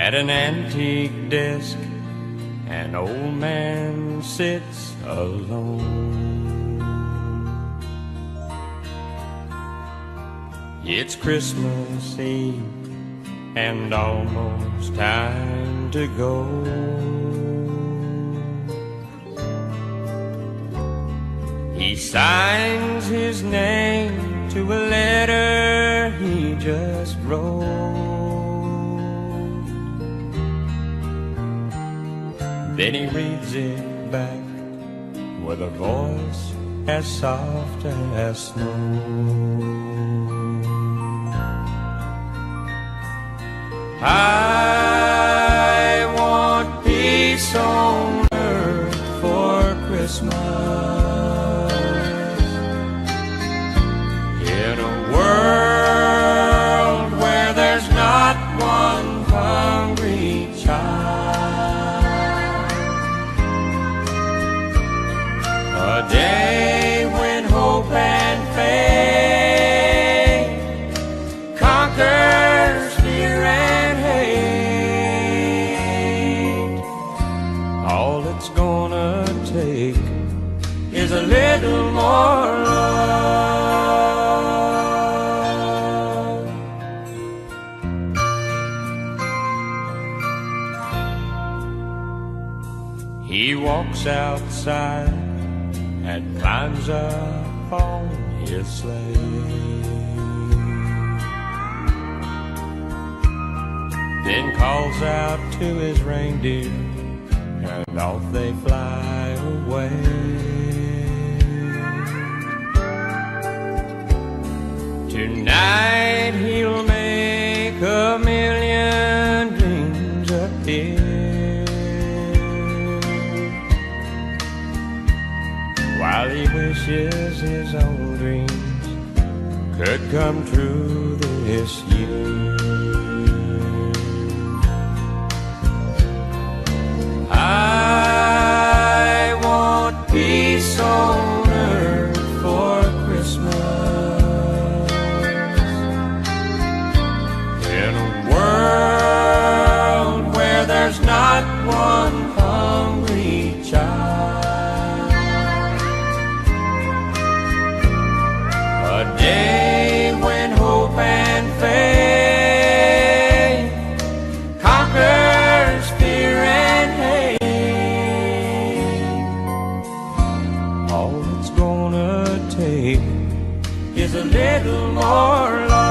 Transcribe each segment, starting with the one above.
At an antique desk, an old man sits alone. It's Christmas Eve and almost time to go. He signs his name to a letter he just wrote. Then he reads it back with a voice as soft as snow. I want peace on earth for Christmas, in a world where there's not one hungry child, a day when hope and faith conquers fear and hate. All it's gonna take is a little more love. He walks outside and climbs up on his sleigh, then calls out to his reindeer, and off they fly away. Tonight he'll make a million dreams appear, while he wishes his own dreams could come true this year. I want peace on earth for Christmas, in a world where there's not one hungry child, a day when hope and faith conquers fear and hate. All it's gonna take is a little more love,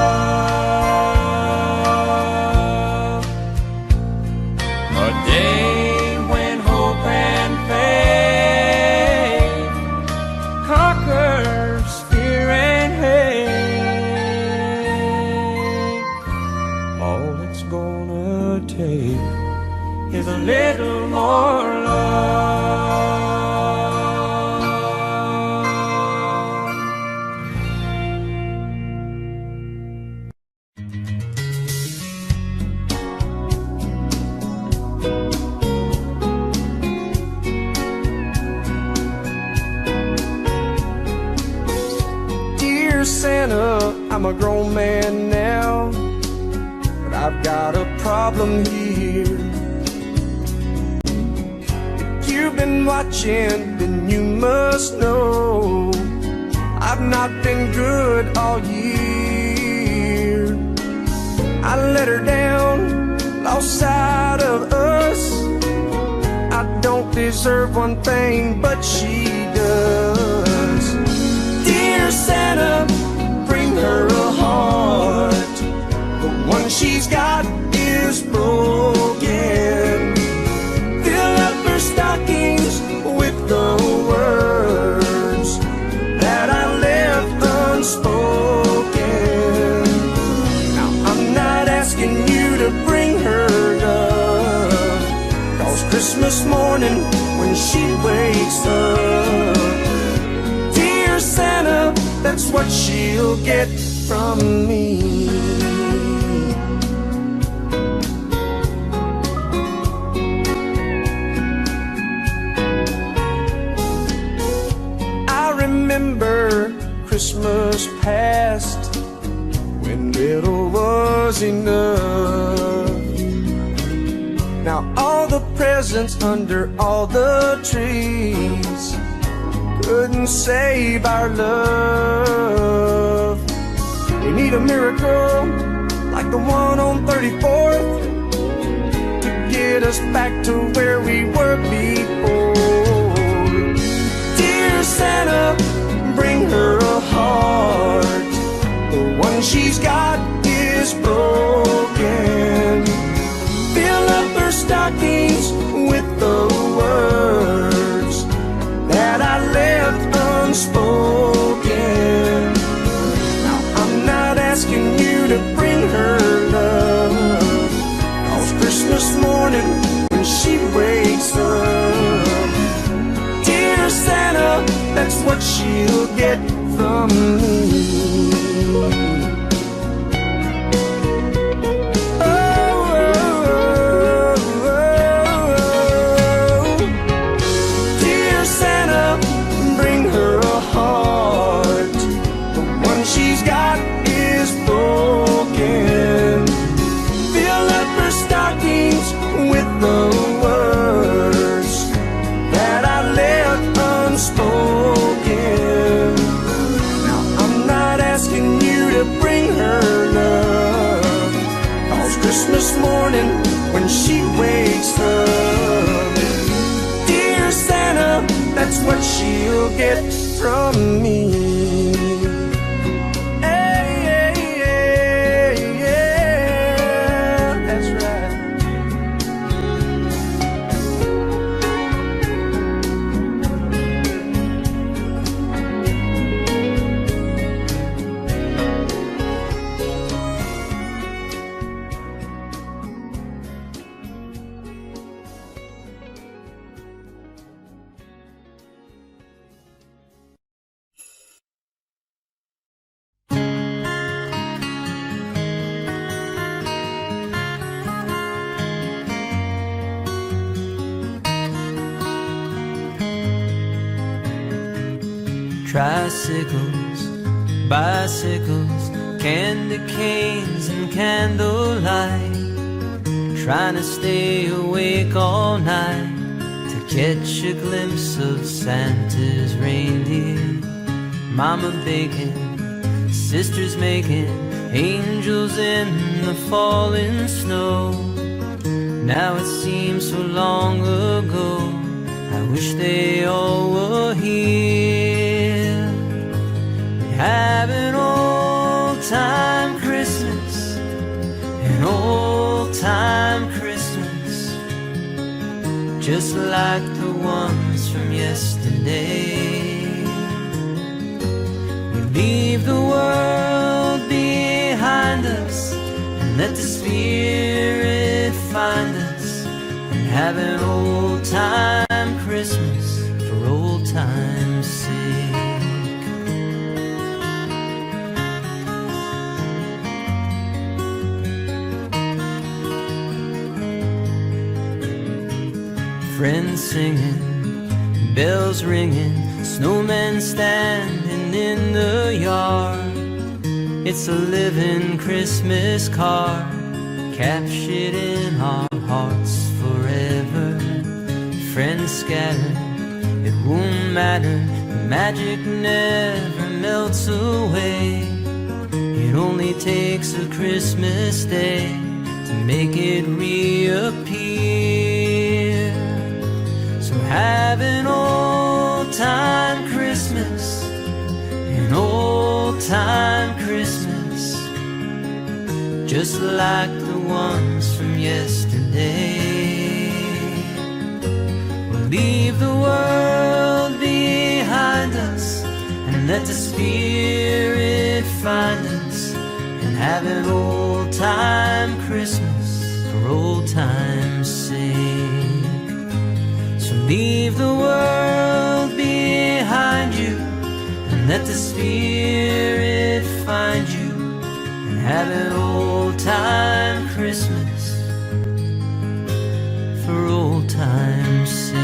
a day when hope and faith conquers fear and hate. All it's gonna take is a little more love. Dear Santa, I'm a grown man now, but I've got a problem here. If you've been watching, then you must know I've not been good all year. I let her down, lost sight of us. I don't deserve one thing, but she does. Dear Santa, bring her a heart. The one she's got is broken. Fill up her stockings with the words that I left unspoken. Now I'm not asking you to bring her love, 'cause Christmas morning when she wakes up, dear Santa, that's what she'll get from me. I remember Christmas past, when little was enough. Now all the presents under all the trees couldn't save our love. We need a miracle like the one on 34th to get us back to where we were before. Dear Santa, bring her a heart. The one she's got is broken. Fill up her stockings with the words that I left unspoken. Now I'm not asking you to bring her love, 'cause Christmas morning when she wakes up, dear Santa, that's what she'll get from me. The words that I left unspoken. Now I'm not asking you to bring her love, 'cause Christmas morning when she wakes up, dear Santa, that's what she'll get from me. Tricycles, bicycles, candy canes and candlelight, trying to stay awake all night to catch a glimpse of Santa's reindeer. Mama baking, sisters making angels in the falling snow. Now it seems so long ago, I wish they all were here. Have an old-time Christmas, an old-time Christmas, just like the ones from yesterday. We leave the world behind us and let the Spirit find us, and have an old-time Christmas for old time's sake. Friends singing, bells ringing, snowmen standing in the yard. It's a living Christmas card, captured in our hearts forever. Friends scattered, it won't matter, the magic never melts away. It only takes a Christmas day to make it reappear. So have an old-time Christmas, an old-time Christmas, just like the ones from yesterday. We'll leave the world behind us and let the Spirit find us, and have an old-time Christmas for old time's sake. So leave the world behind you and let the Spirit find you, and have an old-time Christmas for old time's sake.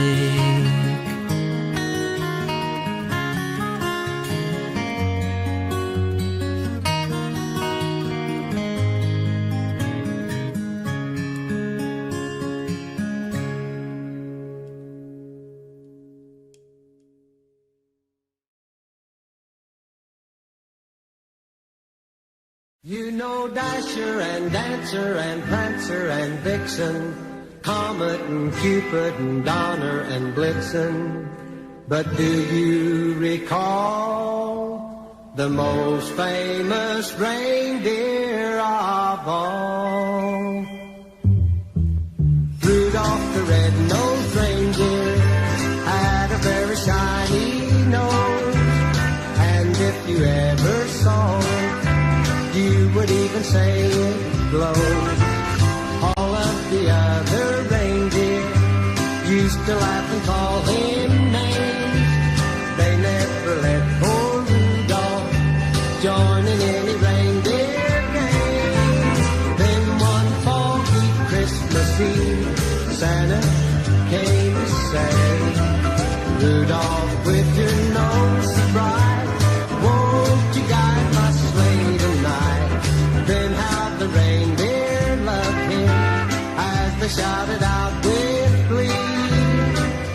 You know Dasher and Dancer and Prancer and Vixen, Comet and Cupid and Donner and Blitzen. But do you recall the most famous reindeer of all? Rudolph the red-nosed reindeer had a very shiny nose, and if you ever saw it, you would even say it glows. All of the other reindeer used to laugh and call him names. They never let poor Rudolph join in any reindeer game. Then one foggy Christmas Eve, Santa came to say, Rudolph, with your nose so bright, won't you guide my sleigh tonight? Then how the reindeer loved him as they shouted out with glee,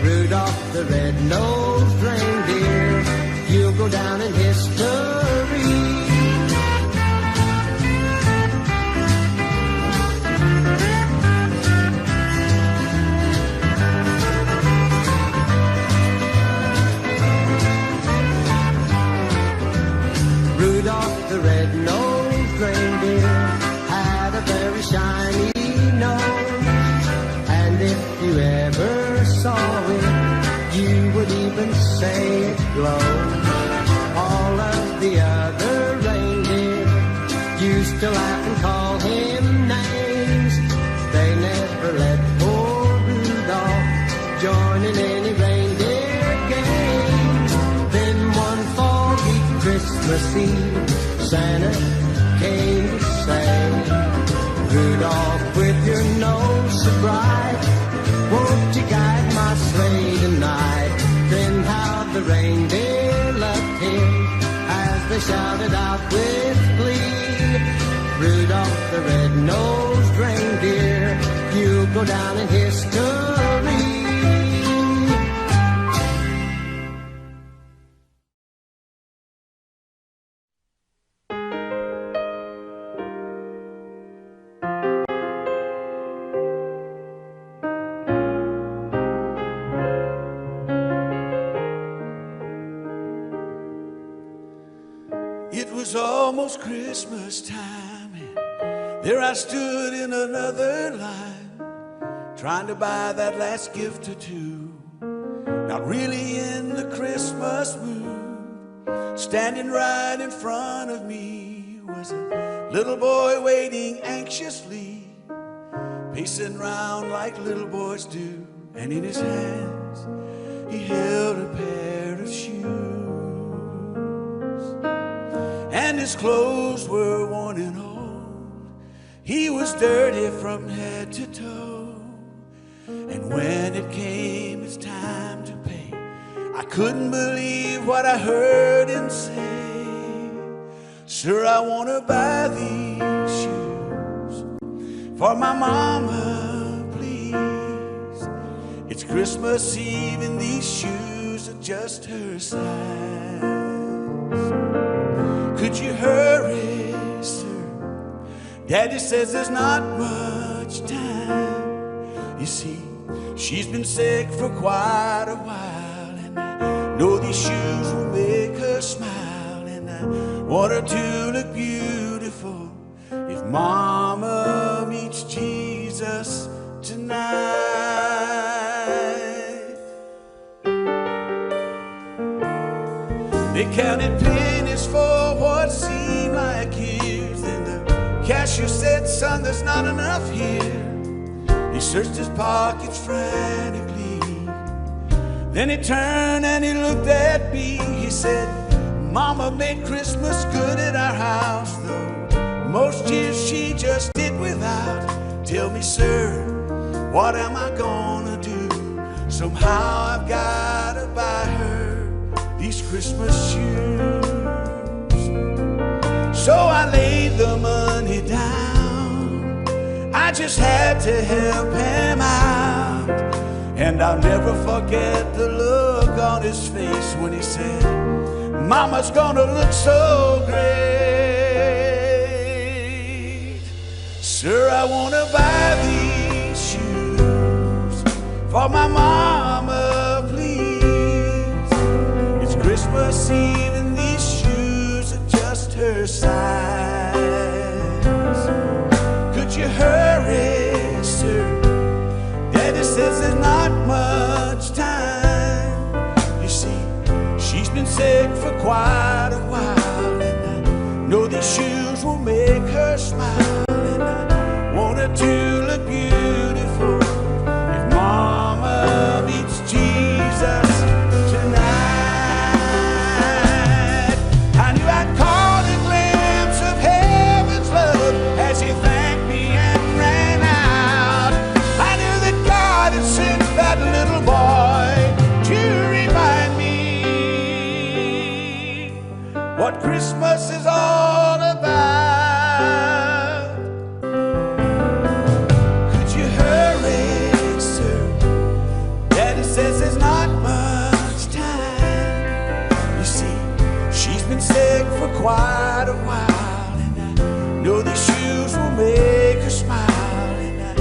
Rudolph the red-nosed reindeer, you'll go down in history. Rudolph the red-nosed reindeer had a very shiny nose, and if you ever saw it, you would even say it glows. All of the other reindeer used to laugh and call him names. They never let poor Rudolph join in any reindeer game. Then one foggy Christmas Eve, Santa came to say, Rudolph, with your nose so bright, won't you guide my sleigh tonight? Then how the reindeer loved him as they shouted out with glee, Rudolph the red-nosed reindeer, you'll go down in history. It was almost Christmas time, and there I stood in another line, trying to buy that last gift or two, not really in the Christmas mood. Standing right in front of me was a little boy waiting anxiously, pacing round like little boys do, and in his hands he held a pair of shoes. And his clothes were worn and old, he was dirty from head to toe. And when it came his time to pay, I couldn't believe what I heard him say. Sir, I want to buy these shoes for my mama, please. It's Christmas Eve and these shoes are just her size. Could you hurry, sir? Daddy says there's not much time. You see, she's been sick for quite a while, and I know these shoes will make her smile, and I want her to look beautiful if Mama meets Jesus tonight. They counted pennies for what seemed like years, and the cashier said, son, there's not enough here. He searched his pockets frantically, then he turned and he looked at me. He said, Mama made Christmas good at our house, though most years she just did without. Tell me, sir, what am I gonna do? Somehow I've gotta buy her these Christmas shoes. So I laid the money down, I just had to help him out. And I'll never forget the look on his face when he said, Mama's gonna look so great. Sir, I want to buy these shoes for my mama, please. It's Christmas Eve and these shoes are just her size. Could you hurry, sir? Daddy says there's not much time. You see, she's been sick for quite a while, and I know these shoes will make her smile. And I want her to look beautiful if Mama meets Jesus tonight. I knew I'd caught a glimpse of heaven's love as he thanked me and ran out. I knew that God had sent that little boy to remind me what Christmas is all about. Could you hurry, sir? Daddy says there's not much time. You see, she's been sick for quite a while, and I know these shoes will make her smile. And I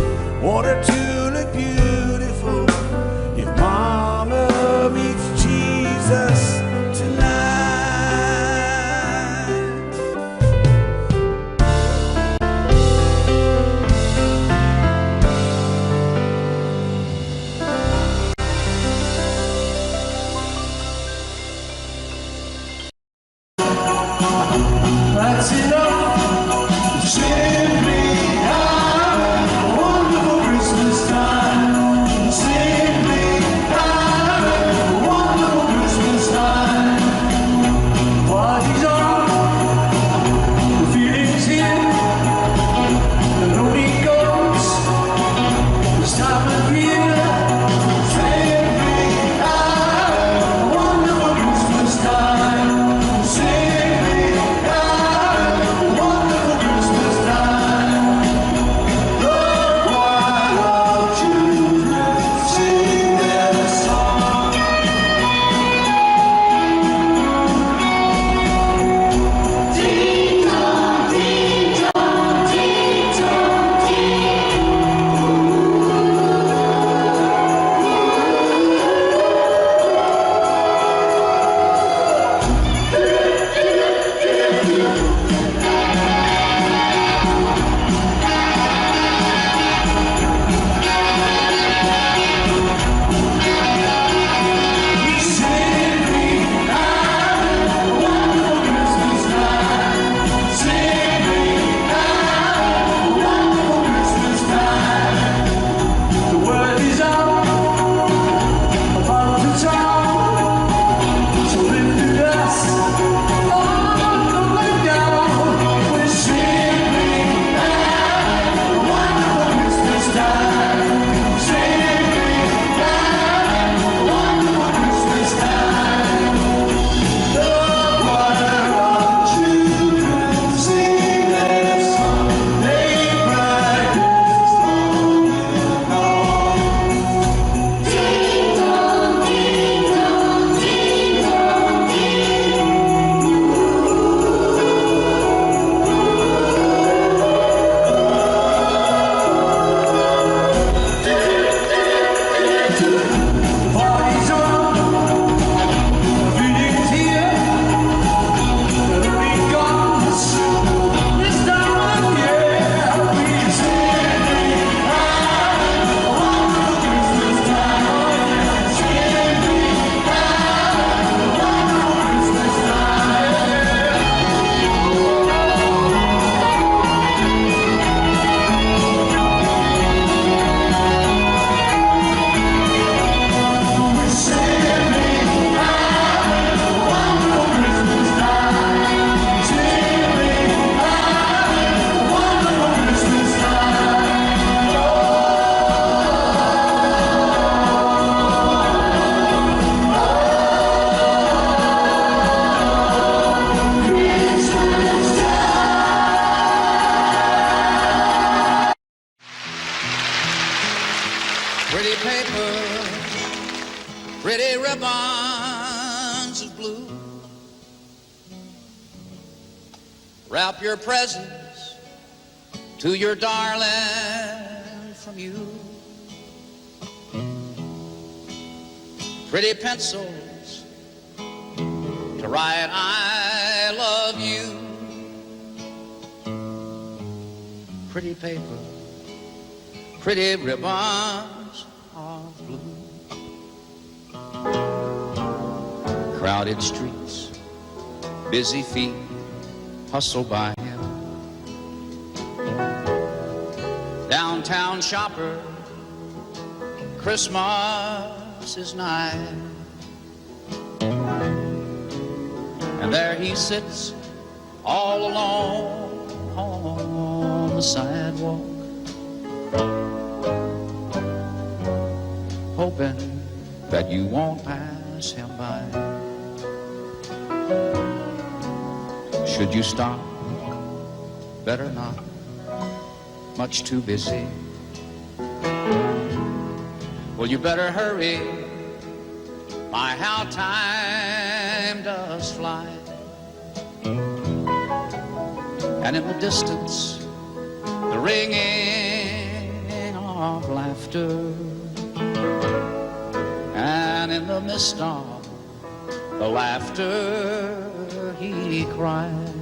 want her to look beautiful if Mama meets Jesus tonight. That's enough to sing me out a wonderful Christmas time. Sing me out a wonderful Christmas time. Parties on, the feeling's here, the loading goes this time of year. Sing me out a wonderful Christmas time. Sing me out a wonderful Christmas time. The choir of children sing their song. Ding dong, ding dong, ding dong, sing me out a wonderful Christmas time. Sing me out a wonderful Christmas time. The word is out about the town, so lift the dust all the way down. We sing me out a wonderful Christmas time. Sing me out a wonderful Christmas time. The choir of children sing their song. They practice all year long. Ding dong, ding dong, ding dong, parties on, the feeling's here, the loading goes this time of year. We sing me out a wonderful Christmas time. Sing me out a wonderful Christmas time. We sing me out a wonderful Christmas time. Sing me out a wonderful Christmas Pretty paper, pretty ribbons of blue. Wrap your presents to your darling from you. Pretty pencils to write I love you. Pretty paper, pretty ribbons of blue. Crowded streets, busy feet hustle by him. Downtown shopper, Christmas is nigh. And there he sits all alone on the sidewalk, hoping that you won't pass him by. Should you stop? Better not, much too busy. Well, you better hurry, my how time does fly. And in the distance, the ringing of laughter, and in the midst of the laughter he cries.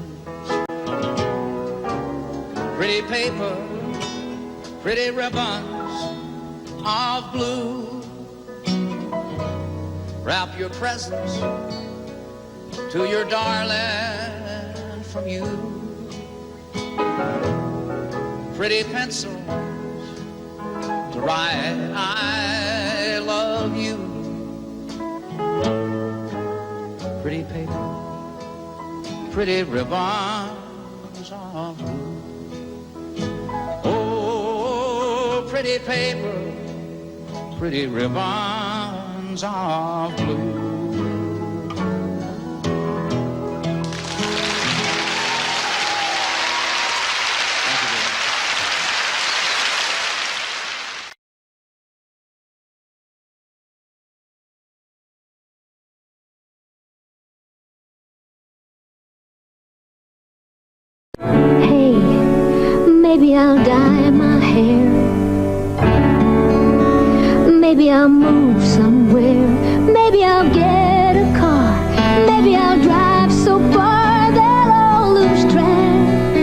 Pretty paper, pretty ribbons of blue, wrap your presents to your darling from you. Pretty pencils to write I love you. Pretty paper, pretty ribbons of blue. Oh, pretty paper, pretty ribbons of blue. Hey, maybe I'll dye my hair. Maybe I'll move somewhere. Maybe I'll get a car. Maybe I'll drive so far they'll all lose track.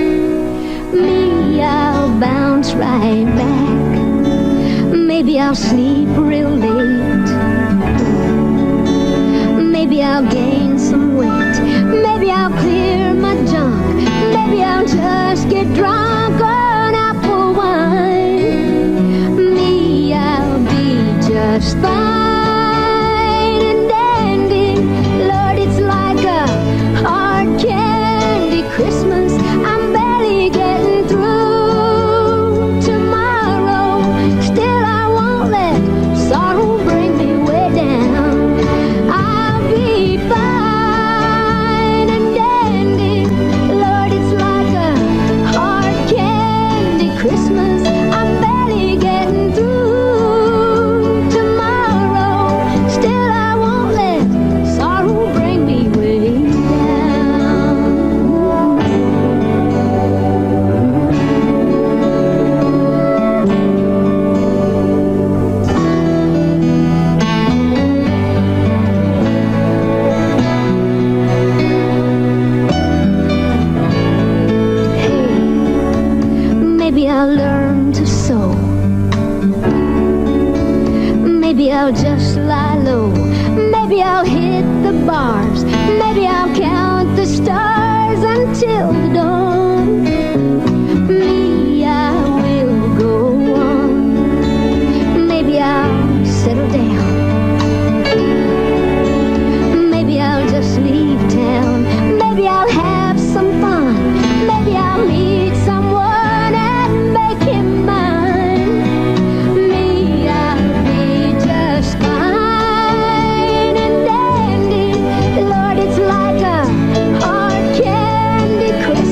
Me, I'll bounce right back. Maybe I'll sleep real late. Maybe I'll gain some weight. Maybe I'll clear my junk. Maybe I'll just get drunk on apple wine. Me, I'll be just fine and dandy. Lord, it's like a hard candy Christmas. I'm barely getting through tomorrow. Still, I won't let sorrow bring me way down. I'll be fine and dandy. Lord, it's like a hard candy Christmas. I'm barely getting through tomorrow. Still, I won't let sorrow bring me way down. Hey, maybe I'll learn to sew. Maybe I'll just lie low. Maybe I'll hit the bars. Maybe I'll count the stars until the dawn. Me, I will go on. Maybe I'll settle down. Maybe I'll just leave town. Maybe I'll have some fun. Maybe I'll meet someone and make him mine. Me, I'll be just fine and dandy. Lord, it's like a hard candy Christmas.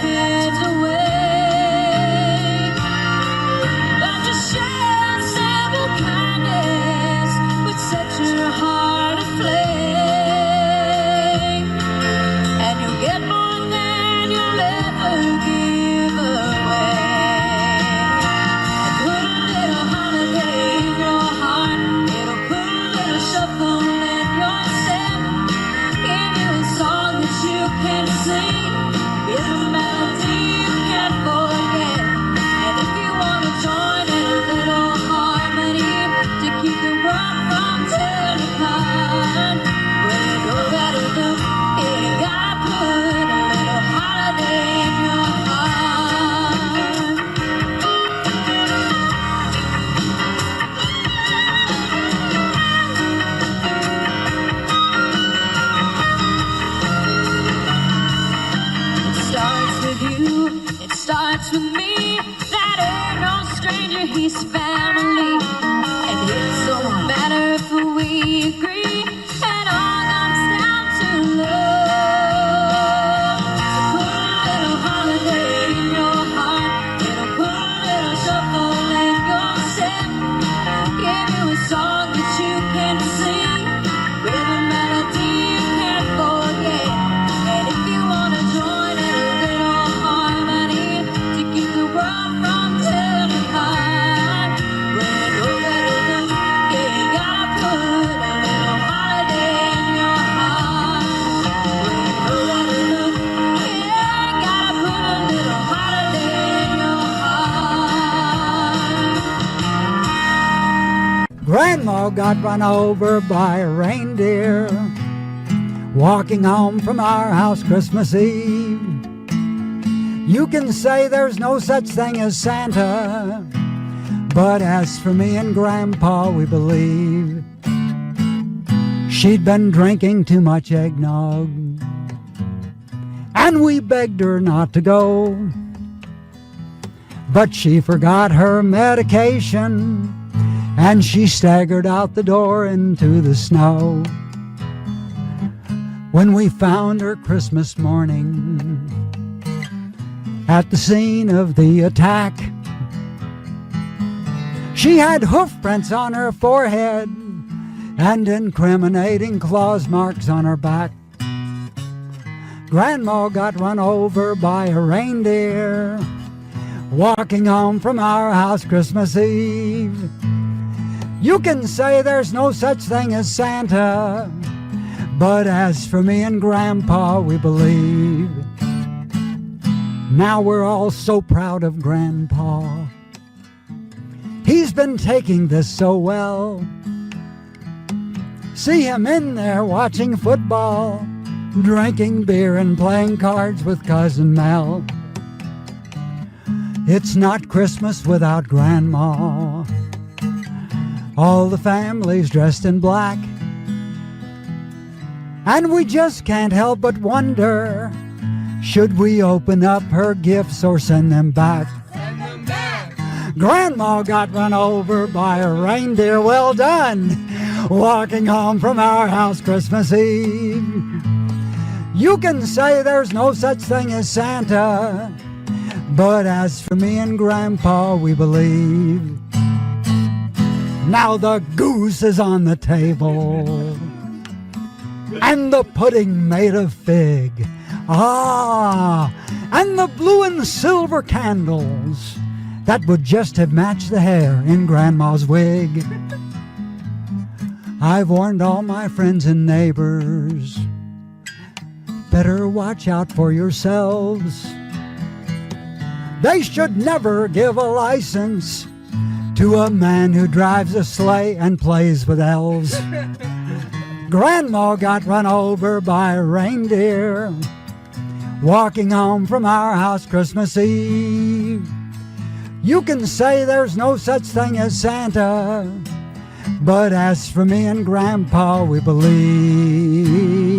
heads away. But to share simple kindness would set your heart aflame, and you'll get more than you'll ever give away. And put a little holiday in your heart. It'll put a little shuffle in your step. Give you a song that you can sing, with a melody you can't forget. And if you want to join in a little harmony to keep the world from turning apart, well, you know that you gotta put a little holiday in your heart. It starts with you, it starts with me. That ain't no stranger, he's family. And it don't matter if we agree, it all comes down to love. So put a little holiday in your heart. It'll put a little shuffle in your step. Give you a song that you can sing, with a melody you can't forget. And if you want to join in a little harmony to keep the world from turning apart, well, you know that you gotta put a little holiday in your heart. Well, you know that you gotta put a little holiday in your heart. Grandma got run over by a reindeer walking home from our house Christmas Eve. You can say there's no such thing as Santa, but as for me and Grandpa, we believe she'd been drinking too much eggnog, and we begged her not to go. But she forgot her medication, and she staggered out the door into the snow. When we found her Christmas morning at the scene of the attack, she had hoof prints on her forehead and incriminating claws marks on her back. Grandma got run over by a reindeer walking home from our house Christmas Eve. You can say there's no such thing as Santa, but as for me and Grandpa, we believe. Now we're all so proud of Grandpa. He's been taking this so well. See him in there watching football, drinking beer and playing cards with Cousin Mel. It's not Christmas without Grandma. All the family's dressed in black, and we just can't help but wonder, should we open up her gifts or send them back? Send them back. Grandma got run over by a reindeer, well done, walking home from our house Christmas Eve. You can say there's no such thing as Santa, but as for me and Grandpa, we believe. Now the goose is on the table, and the pudding made of fig. Ah, and the blue and silver candles that would just have matched the hair in Grandma's wig. I've warned all my friends and neighbors, better watch out for yourselves. They should never give a license to a man who drives a sleigh and plays with elves. Grandma got run over by a reindeer walking home from our house Christmas Eve. You can say there's no such thing as Santa, but as for me and Grandpa, we believe.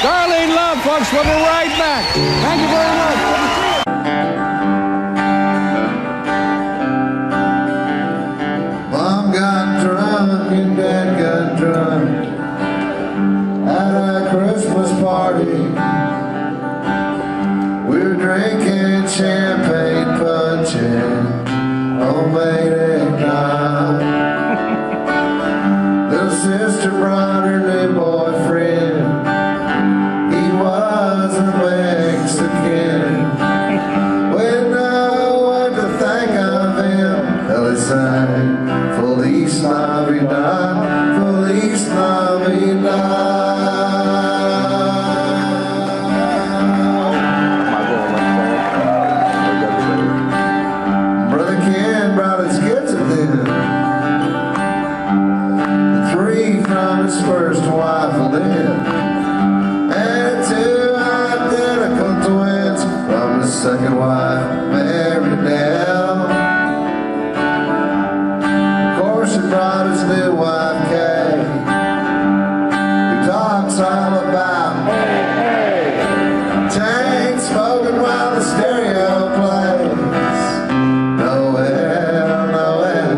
Darlene Love, folks. We'll be right back. Thank you very much. Good to see you. Mom got drunk and Dad got drunk at a Christmas party. We were drinking champagne punch and homemade eggnog. Little sister brought her new boyfriend. He was a Mexican. We know what to think of him. Well, he sang Feliz Navidad, Feliz Navidad. Brother Ken brought his kids with him. Three from his first wife, Lynn, and two identical twins from his second wife, Mary Nell. Of course, he brought his new wife, Kay, who talks all about chain smoking while the stereo plays. Noel, Noel,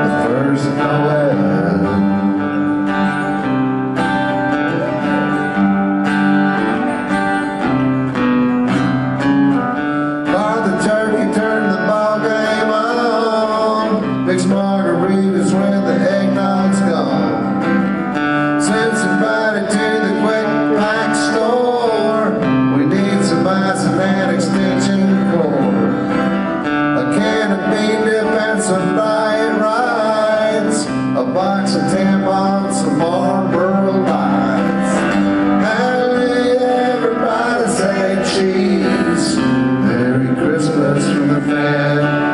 the first Noel. Mix margaritas when the eggnog's gone. Send somebody to the quick pack store. We need some ice and an extension cord, a can of bean dip and some diet rides, a box of tampons, some Marlboro lights. Hey, everybody say cheese. Merry Christmas from the family.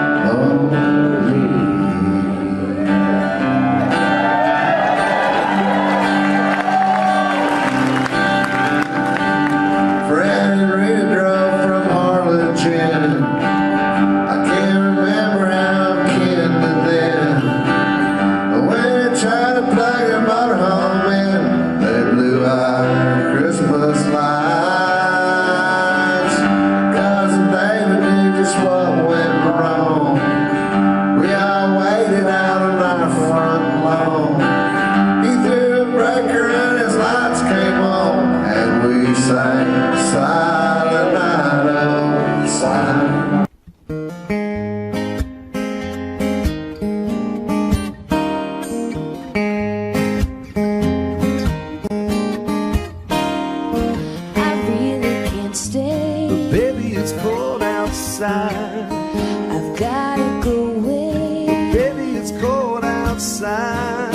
I've gotta go away. Baby, it's cold outside.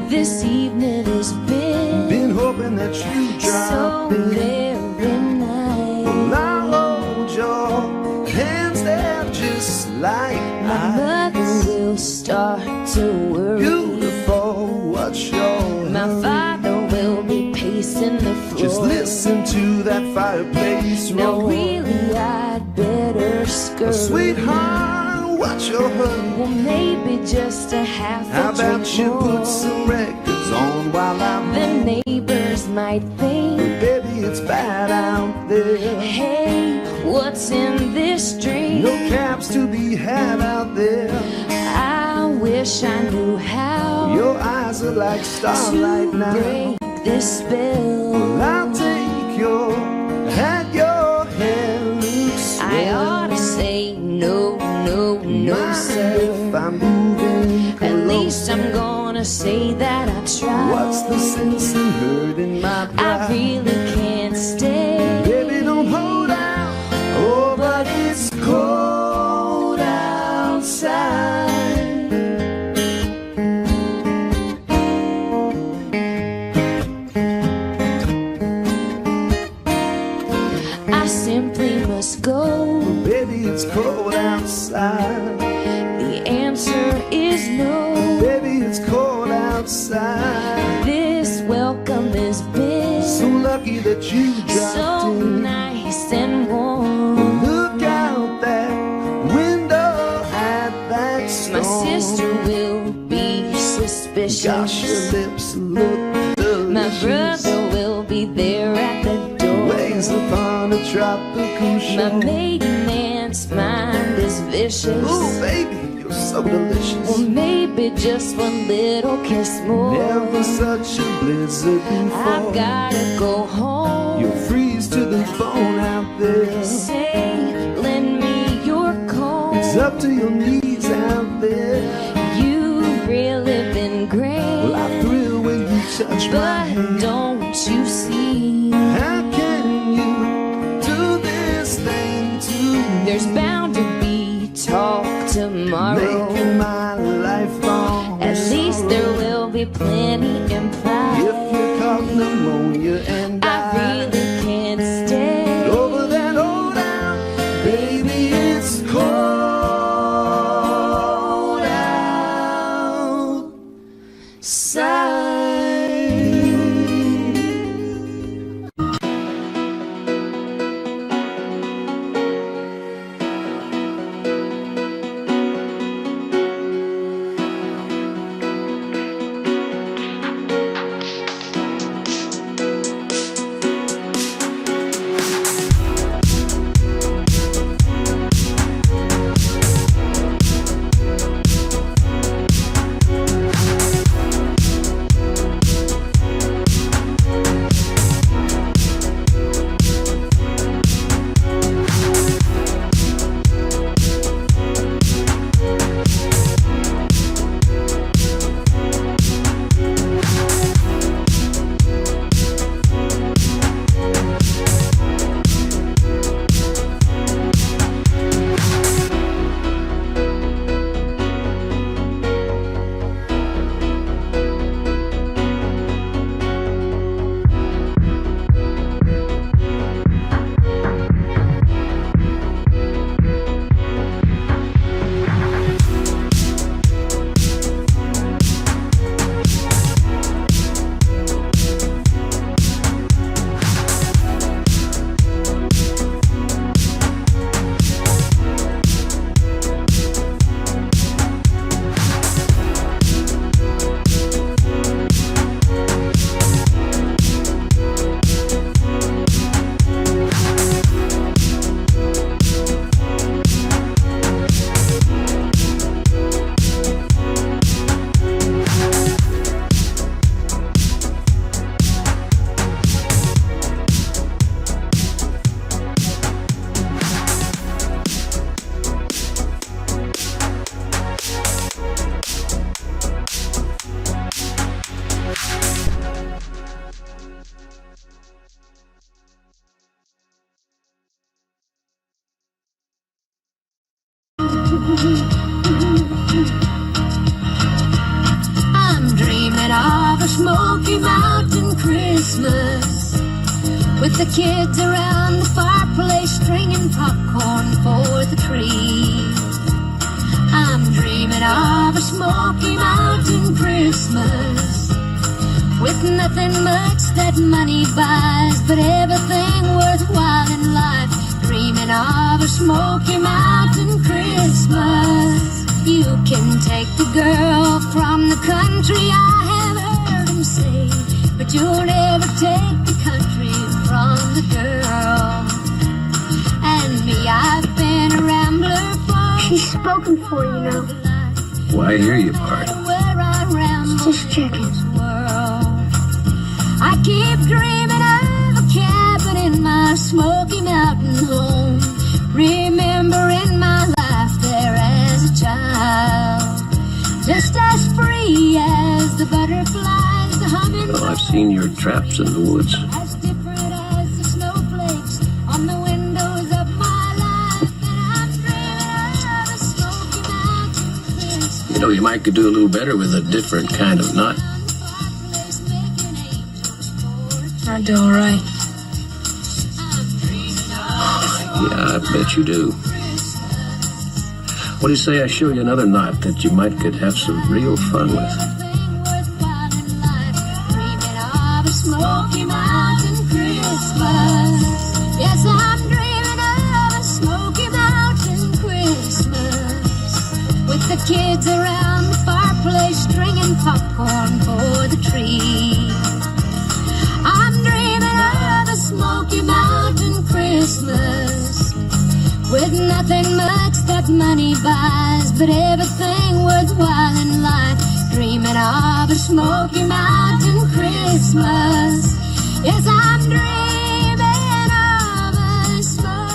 This evening has Been hoping that you so drop in. very nice. Well, I'll hold your hands there just like My mother will start to worry. Beautiful, what's your My father will be pacing the floor. Just listen to that fireplace Now roar. really I'd better scurry. Oh, sweetheart, what's your hurry? Well, maybe just a half a How about drink you more. put some records on while I'm The neighbors might think, baby, it's bad out there. hey, what's in this drink? No cabs to be had out there. I wish I knew how Your eyes are like starlight to now. break this spell. Well, I'll take your hand, your hand loose. I ought to say no, no, no, Mind sir. if I'm moving At close? least I'm gonna say that I tried. What's the sense in hurting my pride? I really can't stay. Baby, don't hold out. Oh, but it's cold outside. I simply must go. Baby, it's cold outside. The answer is no. Baby, it's cold outside. This welcome has been So lucky that you dropped so in. nice and warm. Look out that window at that storm. My sister will be suspicious. Gosh, your lips look delicious. My brother will be there at the tropical shore. My maintenance mind is vicious. Ooh, baby, you're so delicious. Or maybe just one little kiss more. Never such a blizzard before. I've gotta go home. You'll freeze to the bone out there. Say, lend me your comb. It's up to your knees out there. You've really been great. Well, I thrill when you touch my hand. But don't you see? How can you do this thing to me? There's bound to be talk tomorrow. Making my life long. At least there will be plenty implied. If you caught pneumonia and I really can't stay over that old town, baby, it's cold outside. I'm dreaming of a Smoky Mountain Christmas, with the kids around the fireplace stringing popcorn for the tree. I'm dreaming of a Smoky Mountain Christmas, with nothing much that money buys, but everything worthwhile in life. Dreaming of a Smoky Mountain Christmas. You can take the girl from the country, I have heard him say, but you'll never take the country from the girl. And me, I've been a rambler for. She's spoken for, you know. Well, I hear you, Bart. Where I ramble. Just checking. I keep dreaming of a cabin in my Smoky Mountain home, remembering my life there as a child, just as free as the butterflies, the humming. Well, I've seen your traps in the woods. As different as the snowflakes on the windows of my life, and I'm dreaming of a Smoky Mountain Christmas. You know, you might could do a little better with a different kind of nut. I do all right. Yeah, I bet you do. What do you say I show you another knot that you might could have some real fun with? Smoky Mountain Christmas. Yes, I'm dreaming of a Smoky Mountain Christmas, with the kids around the fireplace stringing popcorn for the tree. I'm dreaming of a Smoky Mountain Christmas. nothing much that money buys, but everything worthwhile in life. Dreaming of a Smoky Mountain Christmas. Yes, I'm dreaming of a smoke.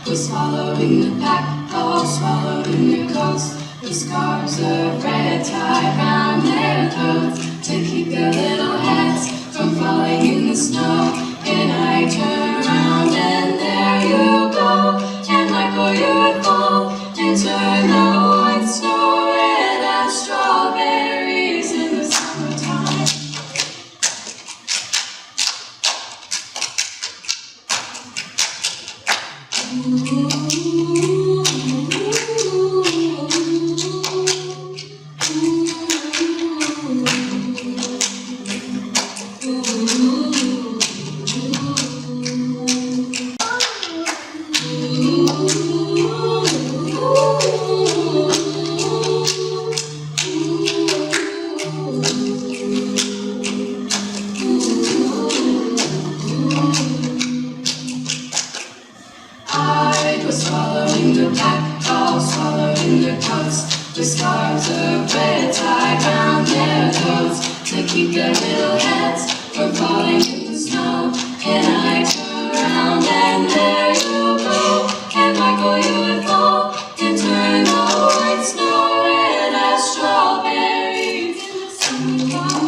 Was swallowing the pack, all swallowed in their coats, with scarves of red tied round their throats to keep their little heads from falling in the snow. And I turn around and there you go, and Michael you would fall and turn the white snow red as strawberries in the summertime. Swallowing the pack, all swallowed in their coats, with scarves of red tied round their throats to keep their little heads from falling in the snow. And I turn around and there you go, and Michael you would fall and turn the white snow red as strawberries in the summertime.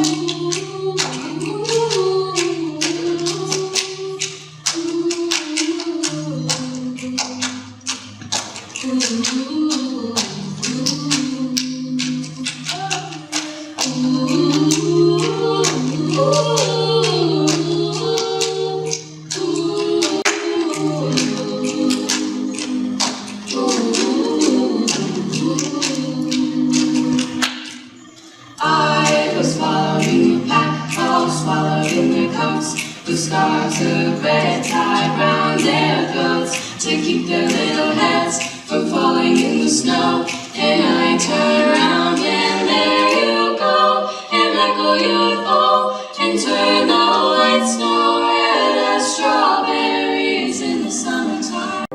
With scarves of red tied round their throats to keep their little heads from falling in the snow. And I turn around and there you go, and Michael you would fall and turn the white snow red as strawberries in the summertime.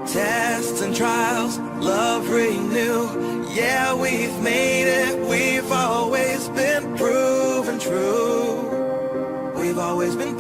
Tests and trials, love renew. Yeah, we've made it, we've always been proven true. We've always been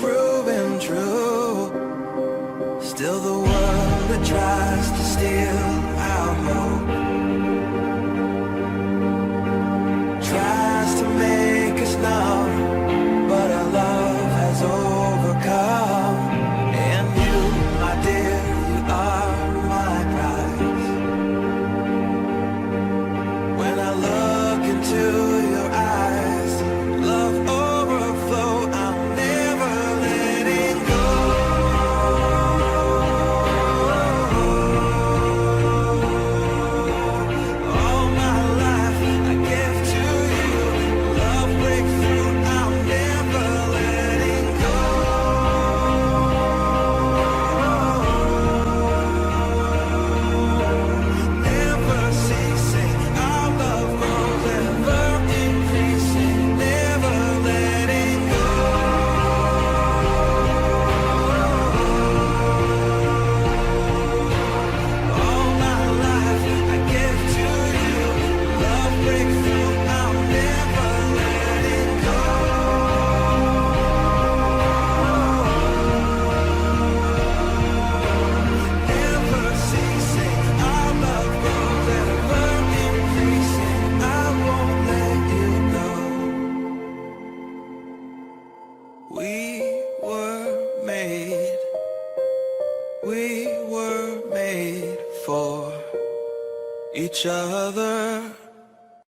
We were made for each other.